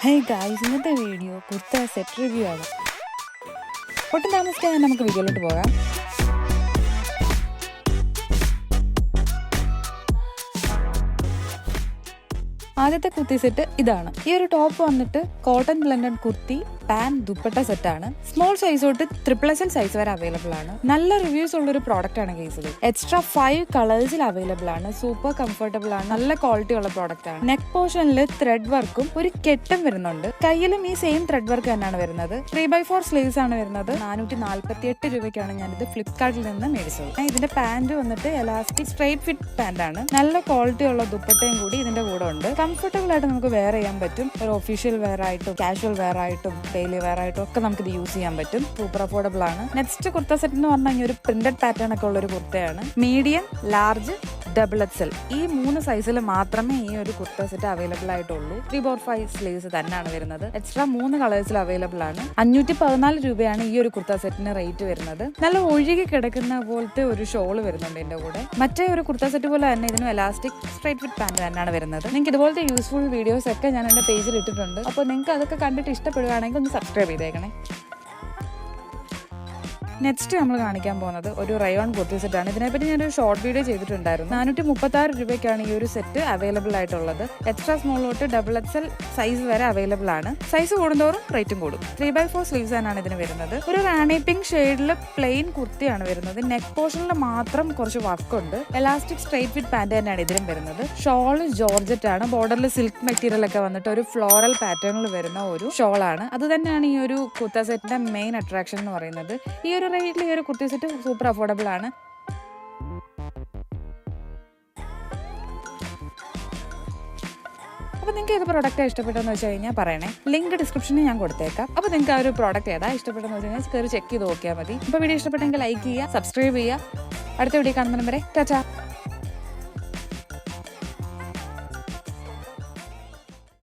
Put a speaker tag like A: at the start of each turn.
A: Hey guys, ഇന്നത്തെ video kurta set review ആണ്. ഒട്ടും താമസിക്കാതെ നമുക്ക് വീഡിയോയിലോട്ട് പോകാം. ആദ്യത്തെ കുർത്തി സെറ്റ് ഇതാണ്. ഈ ഒരു ടോപ്പ് വന്നിട്ട് cotton blended kurti pant dupatta സെറ്റാണ്. സ്മോൾ സൈസ് തൊട്ട് XXL സൈസ് വരെ അവൈലബിൾ ആണ്. നല്ല റിവ്യൂസ് ഉള്ള ഒരു പ്രോഡക്റ്റ് ആണ് കേസ്. എക്സ്ട്രാ 5 കളേഴ്സിൽ അവൈലബിൾ ആണ്. സൂപ്പർ കംഫർട്ടബിൾ ആണ്. നല്ല ക്വാളിറ്റി ഉള്ള പ്രോഡക്റ്റ് ആണ്. നെക്ക് പോർഷനിൽ ത്രെഡ് വർക്കും ഒരു കെട്ടും വരുന്നുണ്ട്. കയ്യിലും ഈ സെയിം ത്രെഡ് വർക്ക് തന്നെയാണ് വരുന്നത്. 3/4 സ്ലീവ്സ് ആണ് വരുന്നത്. 448 രൂപയ്ക്കാണ് ഞാനിത് ഫ്ലിപ്കാർട്ടിൽ നിന്ന് മേടിച്ചത്. ഇതിന്റെ പാന്റ് വന്നിട്ട് എലാസ്റ്റിക് സ്ട്രൈറ്റ് ഫിറ്റ് പാന്റ് ആണ്. നല്ല ക്വാളിറ്റി ഉള്ള ദുപ്പട്ടയും കൂടി ഇതിന്റെ കൂടെ ഉണ്ട്. കംഫർട്ടബിൾ ആയിട്ട് നമുക്ക് വെയർ ചെയ്യാൻ പറ്റും. ഒരു ഒഫീഷ്യൽ വെയർ ആയിട്ടും കാഷ്വൽ വെയർ ആയിട്ടും ഡെയിലി വെയർ ആയിട്ടും ഒക്കെ നമുക്ക് ഇത് യൂസ് ചെയ്യാൻ പറ്റും. സൂപ്പർ അഫോർഡബിൾ ആണ്. നെക്സ്റ്റ് കുർത്ത സെറ്റ് എന്ന് പറഞ്ഞാൽ ഒരു പ്രിന്റഡ് പാറ്റേൺ ഒക്കെ ഉള്ള ഒരു കുർത്തയാണ്. മീഡിയം, ലാർജ്, XXL ഈ 3 സൈസിൽ മാത്രമേ ഈ ഒരു കുർത്ത സെറ്റ് അവൈലബിൾ ആയിട്ടുള്ളൂ. 3/4 സ്ലീവ്സ് തന്നെയാണ് വരുന്നത്. എക്സ്ട്രാ 3 കളേഴ്സിൽ അവൈലബിൾ ആണ്. 514 രൂപയാണ് ഈ ഒരു കുർത്ത സെറ്റിന് റേറ്റ് വരുന്നത്. നല്ല ഒഴുകി കിടക്കുന്ന പോലത്തെ ഒരു ഷോള് വരുന്നുണ്ട് ഇതിന്റെ കൂടെ. മറ്റേ ഒരു കുർത്ത സെറ്റ് പോലെ തന്നെ ഇതിനും എലാസ്റ്റിക് സ്ട്രൈറ്റ് ഫിറ്റ് പാന്റ് തന്നെയാണ് വരുന്നത്. നിങ്ങൾക്ക് ഇതുപോലത്തെ യൂസ്ഫുൾ വീഡിയോസ് ഒക്കെ ഞാൻ എന്റെ പേജിൽ ഇട്ടിട്ടുണ്ട്. അപ്പോൾ നിങ്ങൾക്ക് അതൊക്കെ കണ്ടിട്ട് ഇഷ്ടപ്പെടുകയാണെങ്കിൽ ഒന്ന് സബ്സ്ക്രൈബ് ചെയ്തേക്കണേ. നെക്സ്റ്റ് നമ്മൾ കാണിക്കാൻ പോകുന്നത് ഒരു റയോൺ കുർത്തി സെറ്റാണ്. ഇതിനെപ്പറ്റി ഞാനൊരു ഷോർട്ട് വീഡിയോ ചെയ്തിട്ടുണ്ടായിരുന്നു. 436 രൂപയ്ക്കാണ് ഈ ഒരു സെറ്റ് അവൈലബിൾ ആയിട്ടുള്ളത്. എക്സ്ട്രാ സ്മോൾ തൊട്ട് XXL സൈസ് വരെ അവൈലബിൾ ആണ്. സൈസ് കൂടുന്തോറും റേറ്റും കൂടും. 3/4 സ്ലീവ്സ് ആണ് ഇതിന് വരുന്നത്. ഒരു റാണി പിങ്ക് ഷെയ്ഡിൽ പ്ലെയിൻ കുർത്തിയാണ് വരുന്നത്. നെക്ക് പോർഷനിൽ മാത്രം കുറച്ച് വർക്ക് ഉണ്ട്. എലാസ്റ്റിക് സ്ട്രൈറ്റ് ഫിറ്റ് പാന്റ് തന്നെയാണ് ഇതിലും വരുന്നത്. ഷോള് ജോർജറ്റ് ആണ്. ബോർഡറിൽ സിൽക്ക് മെറ്റീരിയൽ ഒക്കെ വന്നിട്ട് ഒരു ഫ്ലോറൽ പാറ്റേണിൽ വരുന്ന ഒരു ഷോളാണ്. അത് തന്നെയാണ് ഈ ഒരു കുർത്ത സെറ്റിന്റെ മെയിൻ അട്രാക്ഷൻ എന്ന് പറയുന്നത്. ഈ ഒരു റേറ്റിൽ ഈ ഒരു കുർത്തി സെറ്റ് സൂപ്പർ അഫോർഡബിൾ ആണ്. അപ്പോൾ നിങ്ങൾക്ക് ഏത് പ്രോഡക്റ്റ് ഇഷ്ടപ്പെട്ടെന്ന് വെച്ച് കഴിഞ്ഞാൽ പറയണേ. ലിങ്ക് ഡിസ്ക്രിപ്ഷനിൽ ഞാൻ കൊടുത്തേക്കാം. അപ്പോൾ നിങ്ങൾക്ക് ആ ഒരു പ്രോഡക്റ്റ് ഏതാ ഇഷ്ടപ്പെട്ടെന്ന് വെച്ച് കഴിഞ്ഞാൽ കയറി ചെക്ക് ചെയ്ത് നോക്കിയാൽ മതി. ഇപ്പോൾ വീഡിയോ ഇഷ്ടപ്പെട്ടെങ്കിൽ ലൈക്ക് ചെയ്യുക, സബ്സ്ക്രൈബ് ചെയ്യുക. അടുത്ത വീഡിയോ കാണുന്നതിന് വരെ ടാറ്റാ.